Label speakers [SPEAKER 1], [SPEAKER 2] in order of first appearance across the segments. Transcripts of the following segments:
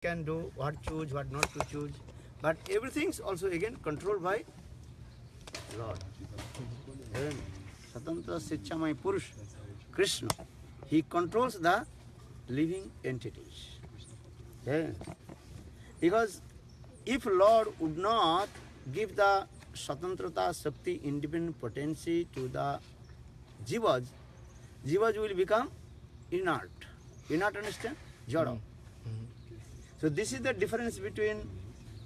[SPEAKER 1] can do, what choose, what not to choose. But everything's also again controlled by Lord. And Swatantra Sichamai Purush, Krishna, he controls the living entities. Yeah. Because if Lord would not give the Swatantrata Shakti, independent potency to the Jivas, Jivas will become inert. Inert, understand? Jada. So this is the difference between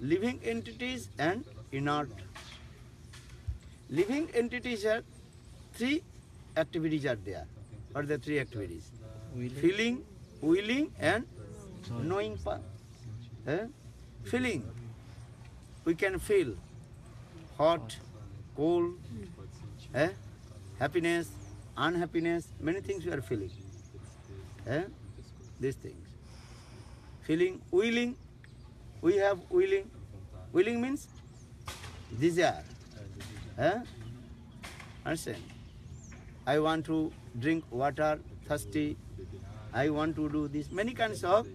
[SPEAKER 1] living entities and inert. Living entities are three activities are there. What are the three activities? Feeling, willing and knowing part. Feeling. We can feel hot, cold, happiness, unhappiness, many things we are feeling. These things. Feeling, willing, we have willing. Willing means desire. Understand? I want to drink water, thirsty. I want to do this. Many kinds of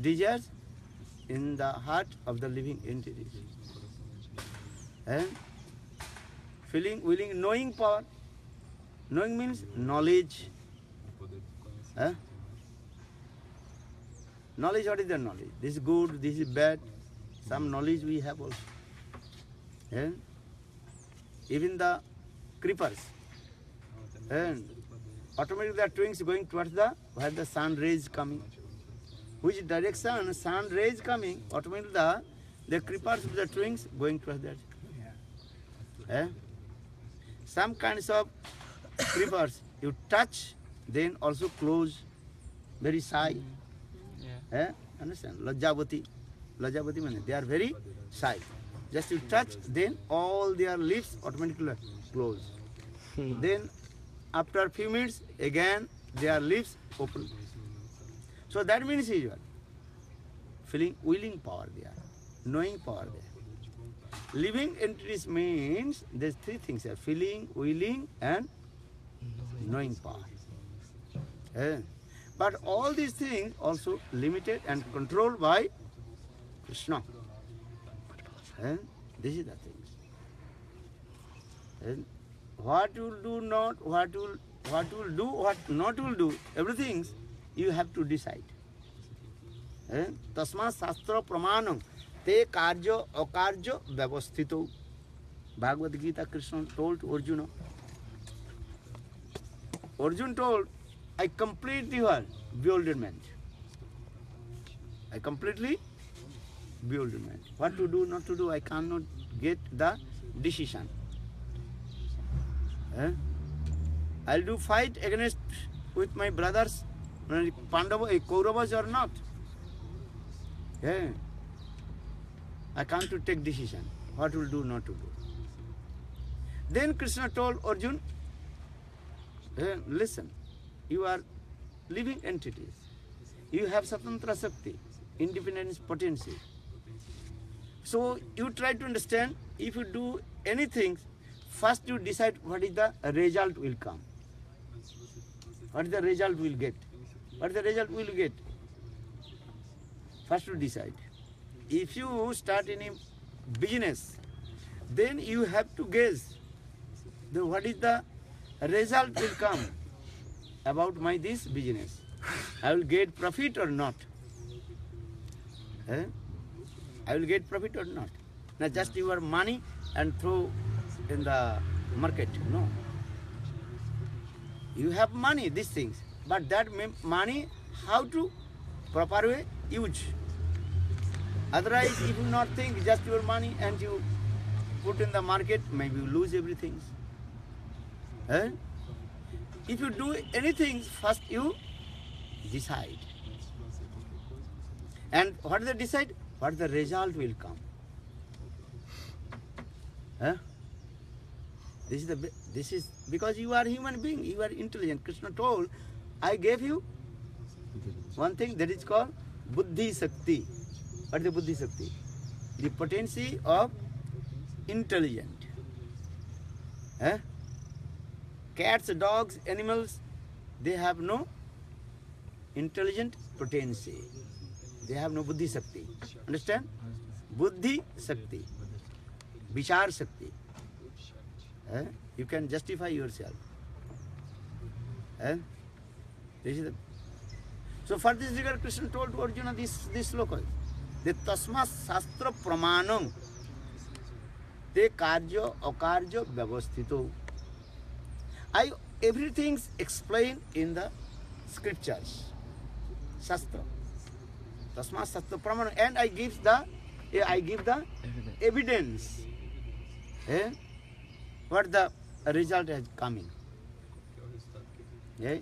[SPEAKER 1] desires in the heart of the living entities. Feeling, willing, knowing power. Knowing means knowledge. Knowledge, what is the knowledge? This is good, this is bad. Some knowledge we have also. Even the creepers. And automatically the twins going towards where the sun rays coming. Which direction sun rays coming, automatically the creepers of the twins going towards that. Some kinds of creepers you touch, then also close, very shy. Understand? Lajjavati. Lajjavati means they are very shy. Just you touch, then all their lips automatically close. Then after a few minutes, again their lips open. So that means is what? Feeling, willing power there, knowing power there. Living entities means there's three things here: feeling, willing and knowing power. But all these things also limited and controlled by Krishna. This is the things. What you will do not, what will do, what not will do, everything you have to decide. Tasma Sastra Pramanam Te Karjo Akarjo Vyavasthito. Bhagavad Gita Krishna told to Arjuna. Arjuna told, I completely bewilderment. I completely bewilderment. What to do, not to do, I cannot get the decision. I'll do fight against with my brothers, Pandava, Kauravas or not. I can't to take decision. What will do, not to do. Then Krishna told Arjuna, listen, you are living entities. You have Swatantra Shakti, independence potency. So you try to understand, if you do anything, first you decide what is the result will come. What is the result will get. What is the result will get. First you decide. If you start any business, then you have to guess what is the result will come about my this business. I will get profit or not. I will get profit or not. Not just your money and throw in the market. No. You have money, these things. But that money, how to proper way use. Otherwise, if you not think just your money and you put in the market, maybe you lose everything. If you do anything, first you decide. And what is the decide? What the result will come. This is because you are human being, you are intelligent. Krishna told, I gave you one thing that is called Buddhi Sakti. What is the Buddhi Sakti? The potency of intelligent. Cats, dogs, animals, they have no intelligent potency. They have no buddhi shakti. Understand? Buddhi shakti. Vichar shakti. You can justify yourself. This is the, so for this regard, Krishna told to Arjuna this sloka. The tasma shastra pramanam te karya akarya vyavasthito. Everything's explained in the scriptures. Shastra. Tasma shastra pramanam. And I give the evidence. What the result has come in.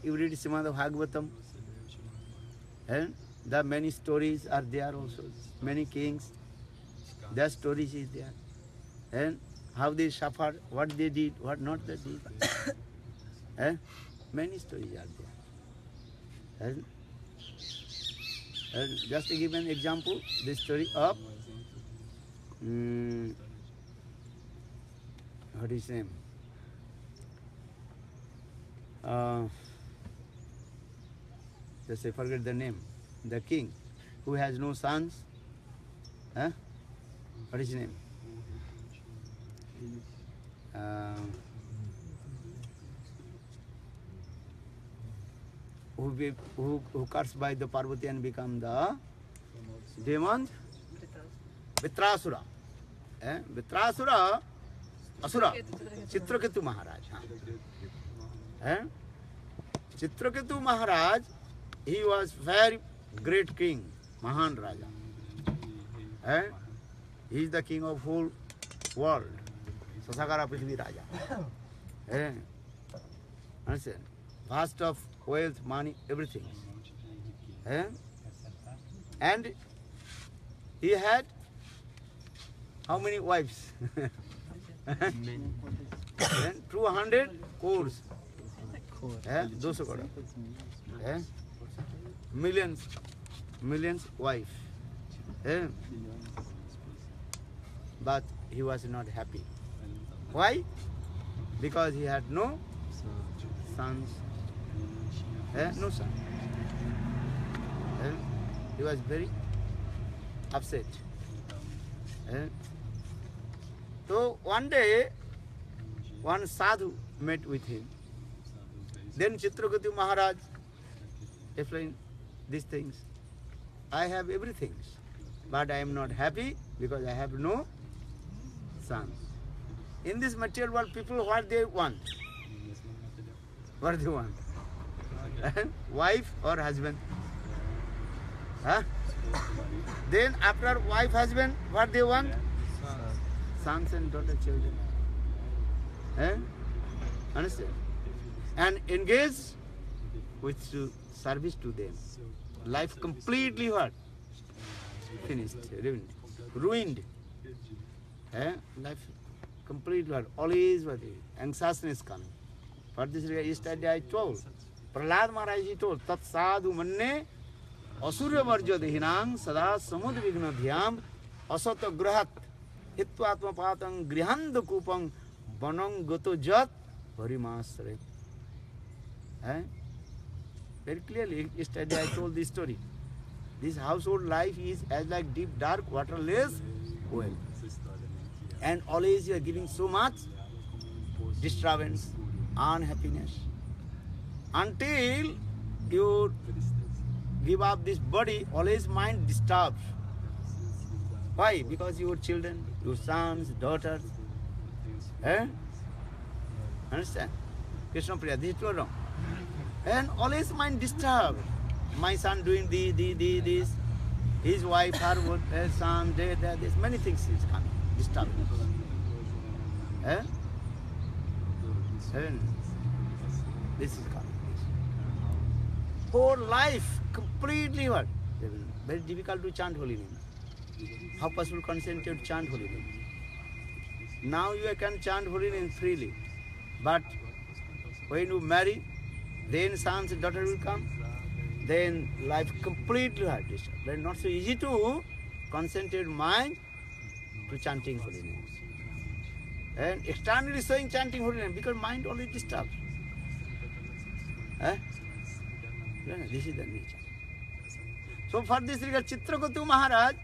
[SPEAKER 1] You read Srimad Bhagavatam, and the many stories are there also. Many kings, their stories is there. And how they suffered, what they did, what not they did. Many stories are there. And just to give an example, the story of what is his name? Just I forget the name. The king who has no sons. What is his name? Who cursed by the Parvati and become the demon? Vitrasura. Vitrasura, Asura, Chitraketu Maharaj. Chitraketu Maharaj, he was very great king, Mahan Raja. He is the king of whole world. Sasagara Prithvi Raja. Understand? Vast of wealth, money, everything. And he had how many wives? 200 crores. Millions wife. But he was not happy. Why? Because he had no sons. No son. He was very upset. So one day, one sadhu met with him. Then Chitraketu Maharaj explained these things. I have everything, but I am not happy because I have no sons. In this material world, people, what they want? What they want? Wife or husband? Then after wife, husband, what they want? Sons and daughter, children. Understand? And engage with service to them. Life completely what? Finished, ruined. Life completely what? Always what? Anxiousness coming. For this reason, yesterday I told, Prahlad Maharaj he told, Tat sadhu manne asurya varja dehinang sada samud vigna dhyam asata grahat hitvatma patang grihanda kupang banang gato jat parimasre. Very clearly, yesterday I told this story. This household life is as like deep, dark, waterless well. And always you are giving so much disturbance, unhappiness. Until you give up this body, always mind disturbed. Why? Because your children, your sons, daughters. Understand? Krishna Priya, this is too wrong. And always mind disturbed. My son doing this, his wife, her son, this, many things is coming, disturbing. This is coming. Whole life, completely what? Very difficult to chant holy name. How possible concentrate to chant holy name? Now you can chant holy name freely. But when you marry, then sons and daughter will come. Then life completely hard disturbed. Then not so easy to concentrate mind to chanting holy names. And externally showing chanting holy name because mind always disturbed. This is the nature. So for this regard, Chitraketu Maharaj,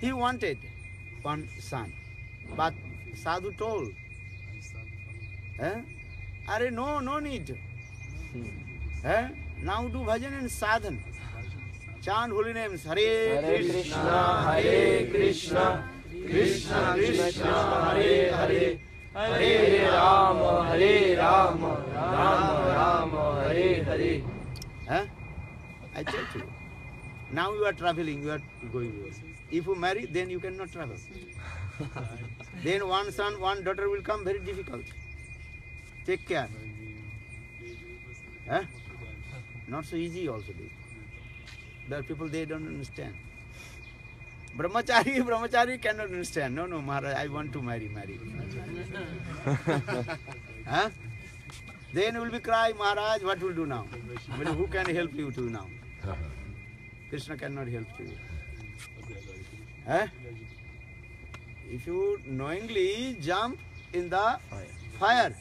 [SPEAKER 1] he wanted one son, but Sadhu told, Are no need. Now do bhajan and sadhan. Chant holy names. Hare Krishna, Hare Krishna, Krishna Krishna, Hare Hare, Hare Rama, Hare Rama, Rama Rama, Hare Hare. I tell you. Now you are traveling, you are going. If you marry, then you cannot travel. Then one son, one daughter will come, very difficult. Take care. Not so easy also. There are people, they don't understand. Brahmachari cannot understand. No, Maharaj, I want to marry. Then will be cry, Maharaj, what will do now? Who can help you to now? Krishna cannot help you. If you knowingly jump in the fire,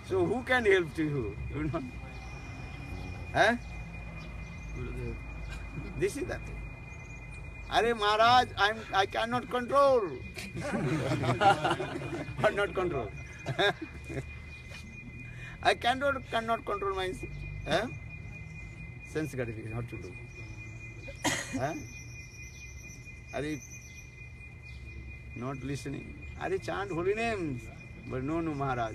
[SPEAKER 1] so who can help to you? You know? This is that. Are Maharaj, I cannot control. Or not control. I cannot control my sense gratification. What to do? Are not listening? Are chant holy names? But no, Maharaj.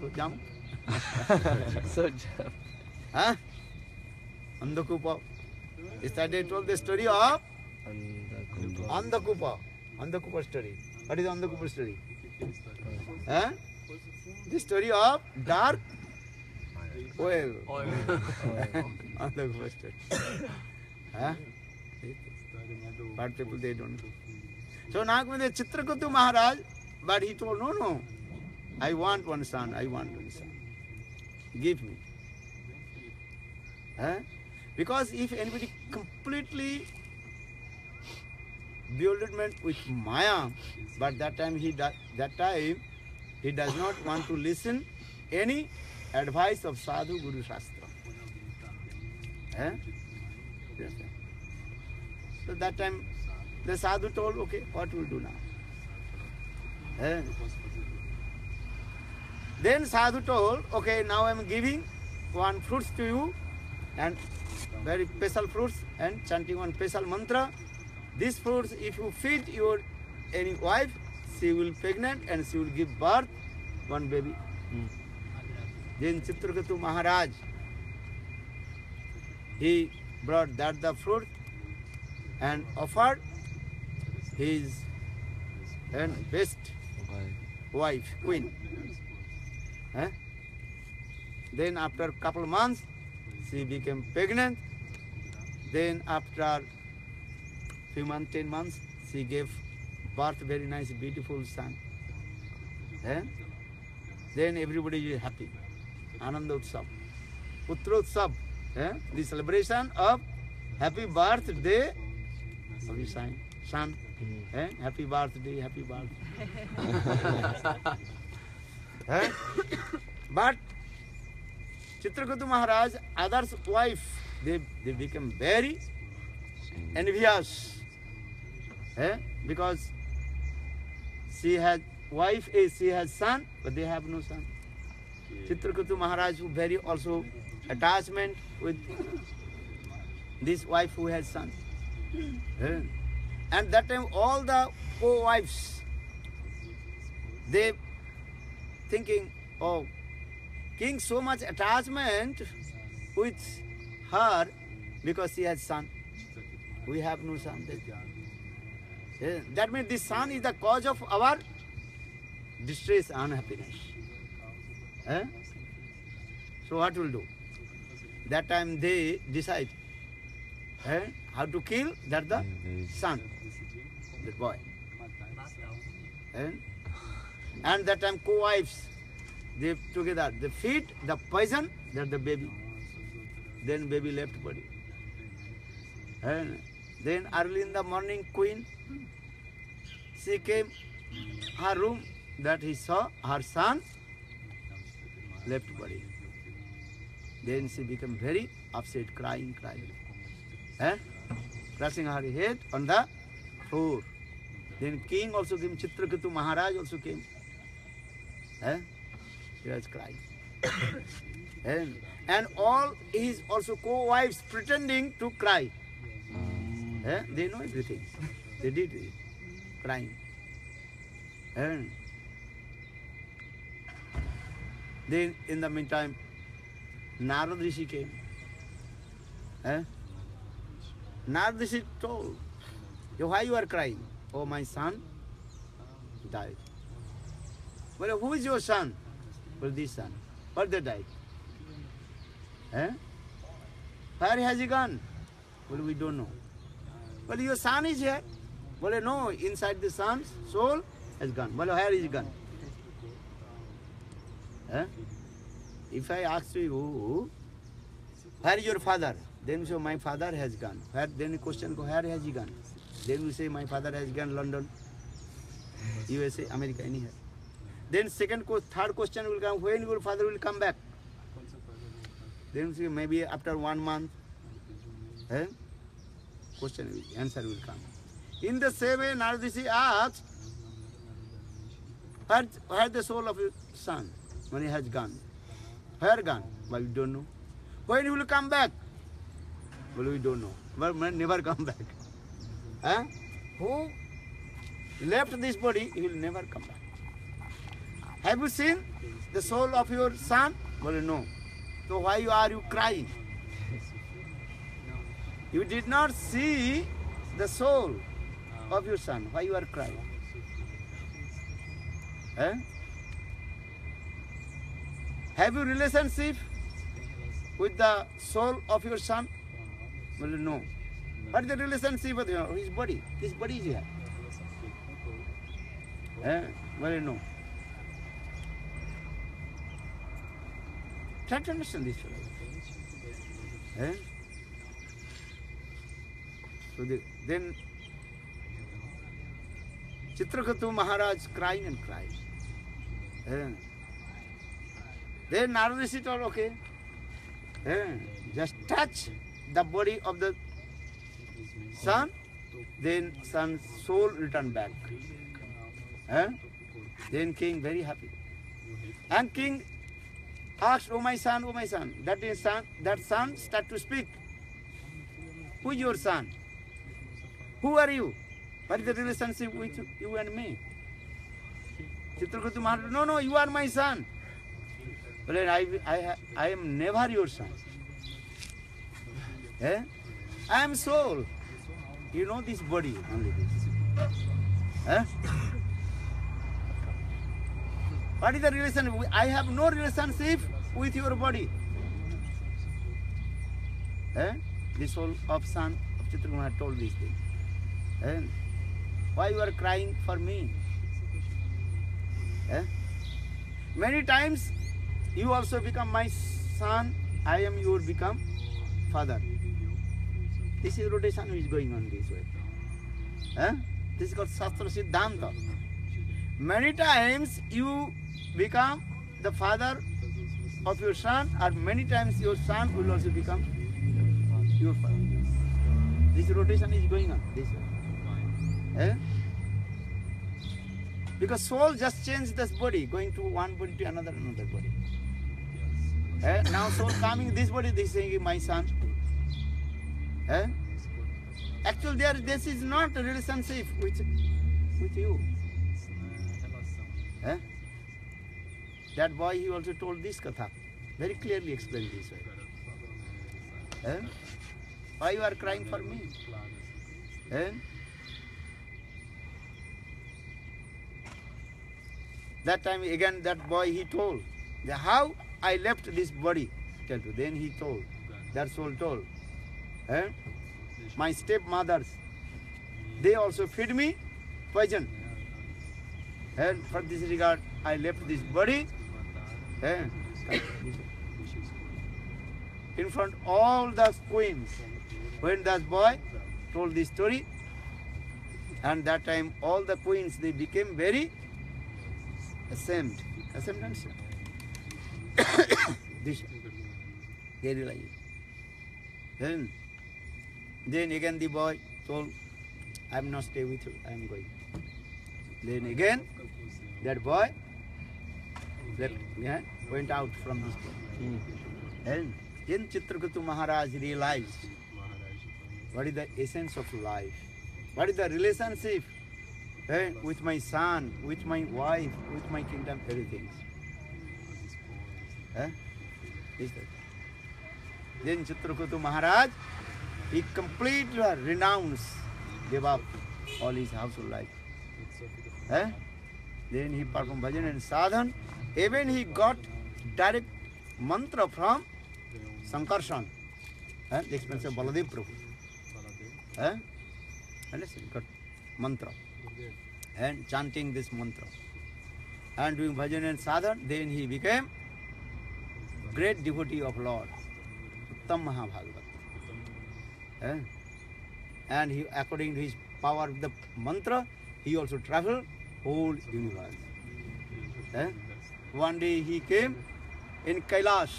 [SPEAKER 1] So jump.
[SPEAKER 2] So jump.
[SPEAKER 1] Andakupa. Yesterday I told the story of Andakupa. Andakupa story. What is Andakupa story? The story of dark oil. Andakupa story. But people, they don't know. So now with the Chitraketu Maharaj, but he told, no, I want one son, Give me. Because if anybody completely bewilderment with Maya, but that time he does not want to listen any advice of Sadhu Guru Shastra. So that time the Sadhu told, okay, what will do now? Then Sadhu told, okay, now I am giving one fruits to you, and very special fruits, and chanting one special mantra. These fruits, if you feed your any wife, she will pregnant and she will give birth one baby. Then Chitraketu Maharaj, he brought that the fruit and offered his best wife, queen. Then after a couple of months, she became pregnant. Then after few months, 10 months, she gave birth very nice, beautiful son. Then everybody is happy. Ananda Utsav. Putra Utsav. The celebration of happy birthday of his son. Happy birthday, happy birthday. But Chitraketu Maharaj, others' wife, they became very envious. Because she has son, but they have no son. Chitraketu Maharaj very also attachment with this wife who has son. And that time all the co-wives, they thinking, oh, king so much attachment with her because she has son. We have no son. That means this son is the cause of our distress and unhappiness. So what will do? That time they decide how to kill that the son, the boy. And that time co-wives, they together, they feed the poison, that the baby. Then baby left body. And then early in the morning, queen, she came her room, that he saw her son left body. Then she became very upset, crying. Crushing her head on the floor. Then king also came, Chitraketu Maharaj also came. He was crying. And all his also co-wives pretending to cry. They know everything. They did it, crying. And then in the meantime, Narad Rishi came. Narad Rishi told, why you are crying? Oh, my son died. Well, who is your son? Well, this son. But they died. Where has he gone? Well, we don't know. Well, your son is here. Well, no, inside the son's soul has gone. Well, where is he gone? If I ask you, where is your father? Then you say, my father has gone. Then the question goes, where has he gone? Then you say, my father has gone London, USA, America, anyhow. Then third question will come, when your father will come back? Then you say, maybe after 1 month. Answer will come. In the same way, Narad Rishi asked, where the soul of your son? When he has gone. Where gone? Well, we don't know. When he will come back? Well, we don't know. But never come back. Who left this body, he will never come back. Have you seen the soul of your son? Well, no. So why are you crying? You did not see the soul of your son. Why you are crying? Have you relationship with the soul of your son? Well, no. What is the relationship with his body? His body is here. Well, no. Try to understand this. So then Chitraketu Maharaj crying and crying. Then Narad Rishi told, okay, just touch the body of the son, then son's soul return back. Then king very happy. And king asked, oh my son, that son start to speak. Who is your son? Who are you? What is the relationship with you and me? Chitraketu Maharaj, no, you are my son. But I am never your son. I am soul. You know this body, only this. What is the relationship? I have no relationship with your body. The soul of son of Chitraketu Maharaj told this thing. Why you are crying for me? Many times you also become my son, I am your become father. This is rotation which is going on this way. This is called Shastra Siddhanta. Many times you become the father of your son, or many times your son will also become your father. This rotation is going on this way. Because soul just changed this body, going to one body to another body. Now soul coming this body, this is my son. Actually, this is not a relationship with you. That boy, he also told this katha, very clearly explained this way. Why you are crying for me? That time again, that boy, he told, how I left this body. Then he told, that soul told, my stepmothers, they also feed me poison. And for this regard, I left this body. In front of all the queens, when that boy told this story, and that time all the queens, they became very ashamed. This they realized. Then again the boy told, I am not stay with you, I am going. Then again that boy went out from this place. And then Chitraketu Maharaj realized what is the essence of life, what is the relationship with my son, with my wife, with my kingdom, everything. Then Chitraketu Maharaj, he completely renounced, gave up all his household life. Then he performed bhajan and sadhan. Even he got direct mantra from Sankarshan, the expense of Baladev Prabhu. Understand? Got mantra and chanting this mantra and doing bhajan and sadhan. Then he became great devotee of Lord, Uttam Mahabhagavat. And he, according to his power of the mantra, he also traveled whole universe. One day he came in Kailash.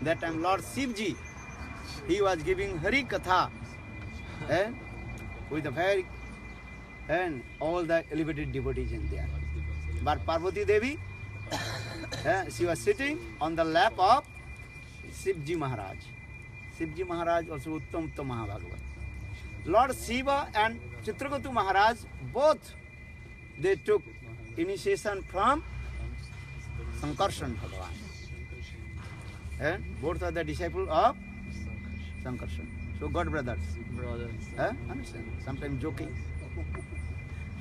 [SPEAKER 1] That time Lord Shivji, he was giving Hari Katha with the very and all the elevated devotees in there. But Parvati Devi, she was sitting on the lap of Shivji Maharaj. Shivji Maharaj also Uttam Mahabhagavat. Lord Shiva and Chitraketu Maharaj, both they took initiation from Sankarshan Bhagavan. And both are the disciples of Sankarshan. So God brothers. Understand? Sometimes joking.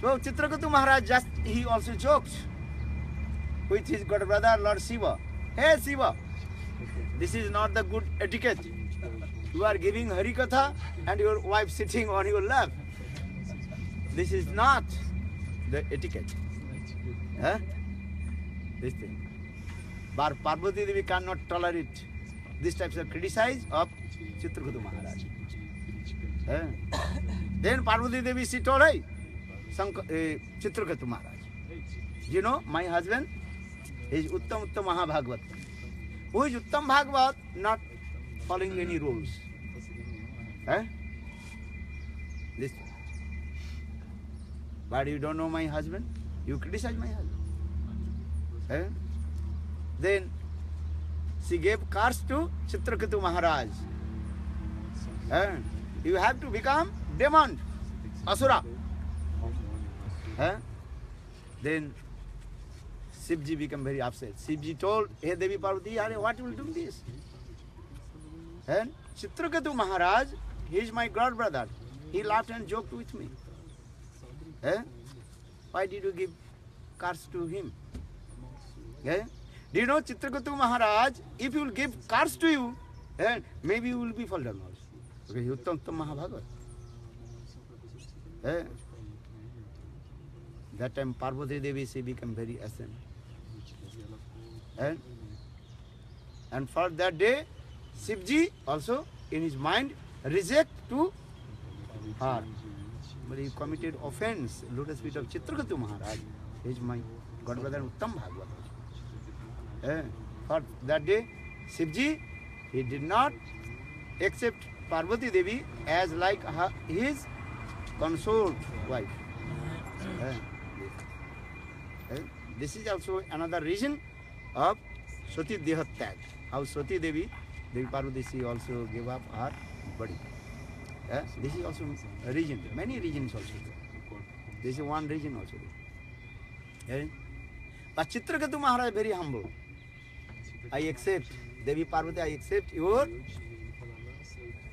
[SPEAKER 1] So Chitraketu Maharaj he also joked with his God brother Lord Shiva. Hey Shiva, this is not the good etiquette. You are giving Harikatha and your wife sitting on your lap. This is not the etiquette. This thing. But Parvati Devi cannot tolerate this types of criticize of Chitraketu Maharaj. Then Parvati Devi she told, hey, Chitraketu Maharaj, you know, my husband is Uttam Mahabhagavat. Who is Uttam Bhagavat? Not following any rules. This. But you don't know my husband? You criticize my husband. Then she gave curse to Chitraketu Maharaj. You have to become demon, Asura. Then Shivji became very upset. Shivji told, hey Devi Parvati, what will do this? And Chitraketu Maharaj, he is my god brother. He laughed and joked with me. Why did you give curse to him? Do you know Chitraketu Maharaj, if he will give curse to you, maybe you will be fall down also. Okay, Uttam Mahabhagavat. That time Parvati Devi, she became very ashamed. And for that day, Shivji also in his mind reject to her. But he committed offense, lotus feet of Chitraketu Maharaj. He is my god brother Uttam Bhagavat. For that day, Shivji, he did not accept Parvati Devi as like his consort wife. This is also another reason of Sati Deha Tag. How Sati Devi, Devi Parvati, she also gave up her body. This is also a reason. Many reasons also. This is one reason also. But Chitraketu Maharaj very humble. I accept, Devi Parvati, I accept your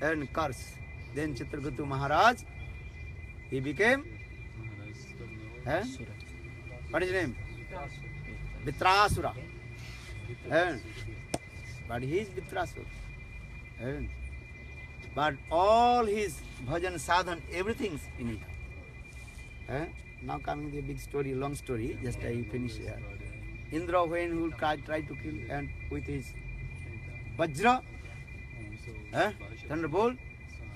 [SPEAKER 1] and curse. Then Chitraketu Maharaj, he became, what is his name? Vitrasura. But he is Vitrasura. But all his bhajan, sadhan, everything is in it. Now coming the big story, long story, just I finish here. Indra, when he will try to kill and with his Vajra, thunderbolt,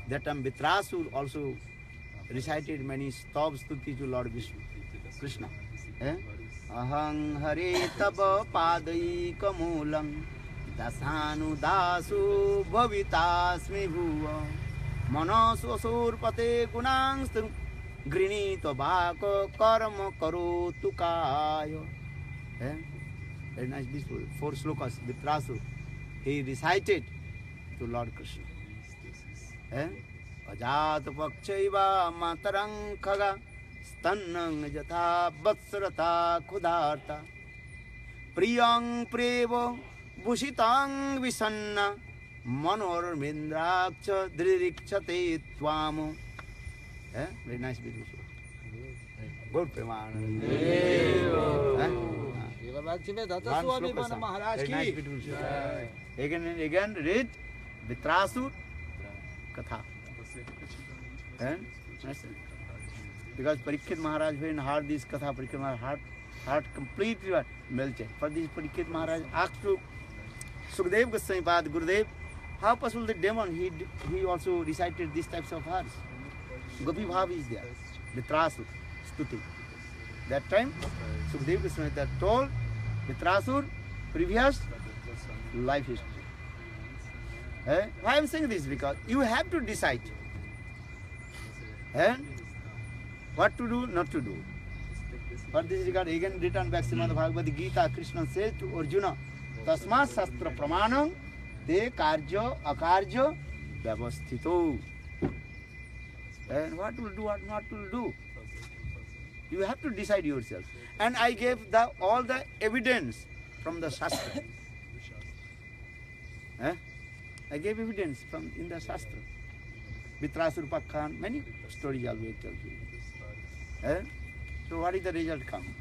[SPEAKER 1] that time Vitrasur also recited many stabs stuti to Lord Vishnu, Krishna. Ahang Hare Taba Padai Kamulam दासानुदासु भवितास्मि भुव मनसोऽसुरपते गुणांस्तु गृणीत वाक कर्म करोतु काय. Very nice, beautiful. 4 slokas, Vitrasu. He recited to Lord Krishna. Ajat pakchaiva matarang khaga stannang jatha vatsarata khudarta priyang prevo bhushitang visanna manor mindraksha dririkshate tvamo. Very nice, beautiful. Good Premanand. Again and again read Vitrasur Katha. Because Parikshit Maharaj, when heard this Katha, Parikshit Maharaj heart completely melted. For this Parikshit Maharaj asked to Sukadeva Goswami Pad Gurudev, how possible the demon, he also recited these types of hearts. Gopi Bhav is there, Vitrasur Stuti. That time, Sukadeva Goswami told Vitrasur previous life history. Why I am saying this? Because you have to decide what to do, not to do. For this regard, again return back Srimad Bhagavad Gita, Krishna says to Arjuna, Tasmat Sastra Pramanam Te Karjo Akarjo Vyavasthito. And what will do, what not will do. You have to decide yourself. And I gave all the evidence from the Shastra. I gave evidence from in the Shastra. Vitrasur Pakhan, many stories I will tell you. So what is the result come?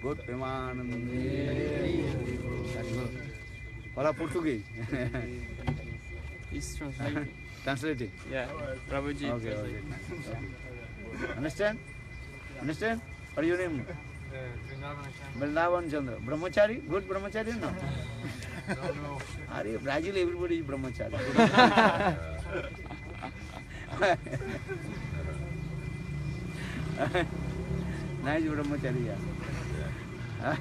[SPEAKER 1] Good Premanand. Hola Portuguese.
[SPEAKER 2] He's translating.
[SPEAKER 1] Translating?
[SPEAKER 2] Yeah, Prabhuji.
[SPEAKER 1] Okay. Understand? Understand? What is your name? Vrindavan Chandra. Brahmachari? Good Brahmachari or no?
[SPEAKER 3] No.
[SPEAKER 1] Are Brazil, everybody is Brahmachari. Nice Brahmachari, yeah.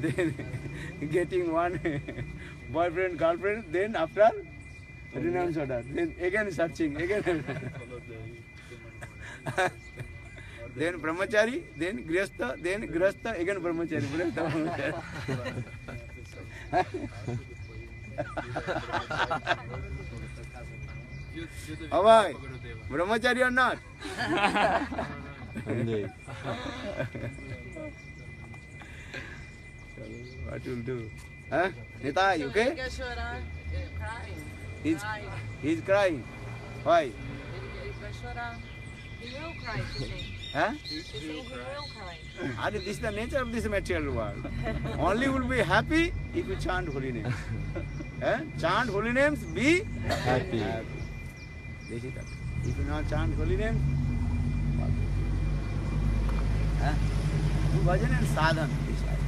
[SPEAKER 1] Then getting one boyfriend, girlfriend, then after renounce order, then again searching, again. Then brahmachari, then grihastha, again brahmachari. Oh boy, brahmachari or not? What you'll do? Huh? Nita, you okay? He's crying. Why?
[SPEAKER 4] He will cry today.
[SPEAKER 1] Huh?
[SPEAKER 4] She's saying he will cry.
[SPEAKER 1] This is the nature of this material world. Only will be happy if you chant holy names. Chant holy names, be happy. This is that. If you not chant holy names, do bhajan and sadhan this life.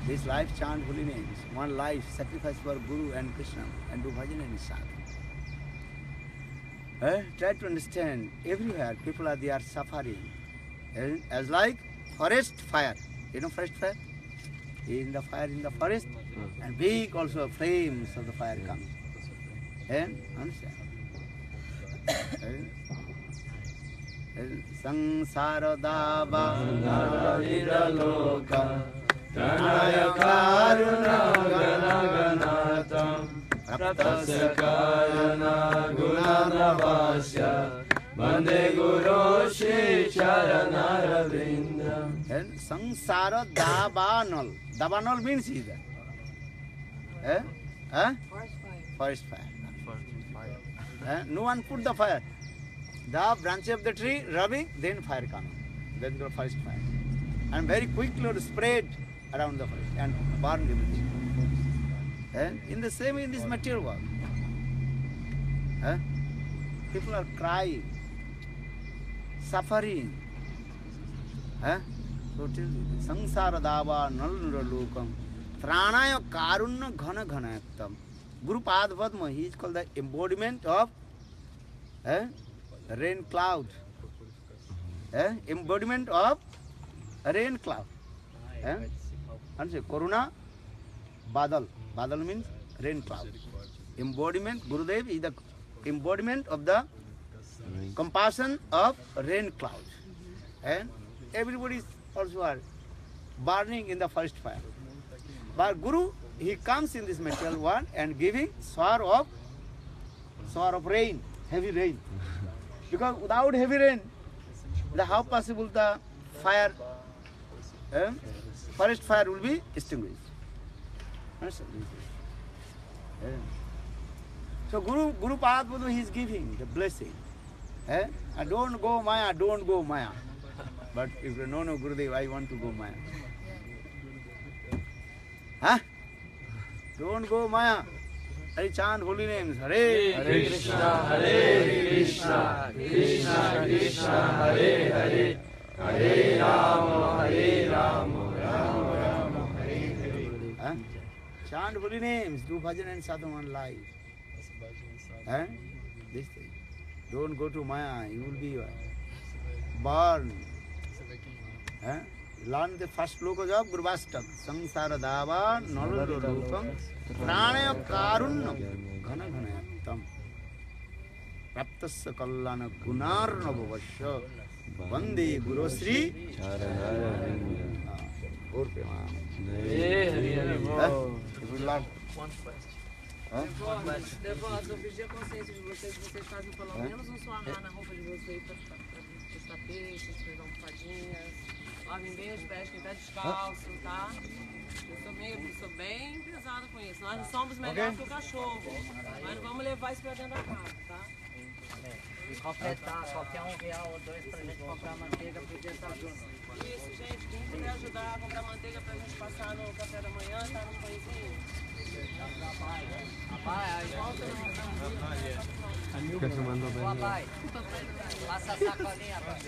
[SPEAKER 1] This life chant holy names. One life sacrifice for Guru and Krishna and do bhajan and sadhan. Try to understand, everywhere people are there suffering. As like forest fire. You know forest fire? In the fire in the forest and big also flames of the fire coming. Understand? Sangsara dava narira loka pranaya karuna gana ganatam praptasya kayana gunanavasya Vande Guru Shri Charanaravinda. And Sangsara Dabanal. Dabanal means is that? Forest fire. No one put the fire. The branch of the tree rubbing, then fire coming. Then the forest fire. And very quickly it spread around the forest and burned everything. In the same in this material world. People are crying, suffering. So tell me, Sangsara Dava Nalnura Lokam Pranaya Karuna Ghana Ghanayaktam. Guru Padma, he is called the embodiment of rain cloud. embodiment of rain cloud. And say Karuna Badal. Badal means rain cloud. Embodiment, Gurudev is the embodiment of the compassion of rain cloud. And everybody is also are burning in the first fire. But Guru, he comes in this material world and giving shower of rain, heavy rain. Because without heavy rain, how possible the fire, forest fire will be extinguished. So Guru Padma, he is giving the blessing. Don't go Maya, don't go Maya. But if you no, Gurudev, I want to go Maya. Don't go Maya. I chant holy names. Hare
[SPEAKER 2] Krishna, Hare Krishna, Krishna Krishna, Hare Hare, Hare Rama, Rama Rama, Hare Hare.
[SPEAKER 1] Chant holy names, do bhajan and sadhavan life. This thing. Don't go to Maya, you will be born. Learn the first slokas of Gurvastak. Samsara dava nalalo rupam pranaya karunnam ghana ghanayattam praptasya kallana gunarnavavasya vande gurusri
[SPEAKER 4] Devotos, eu pedi a consciência de vocês fazem pelo menos um suavá na roupa de vocês para os tapetes, para as almofadinhas. Lavem bem os pés, quem está descalço, tá? Eu sou bem pesada com isso. Nós não somos melhores que o cachorro, mas não vamos levar isso para dentro da casa, tá?
[SPEAKER 5] E completar qualquer R$1 ou R$2 pra gente comprar manteiga pro dia estar junto.
[SPEAKER 4] Isso, gente, quem puder ajudar a comprar manteiga pra gente passar no café da manhã, tá no pãezinho?
[SPEAKER 5] Rapaz, Papai, passa a sacolinha, rapaz.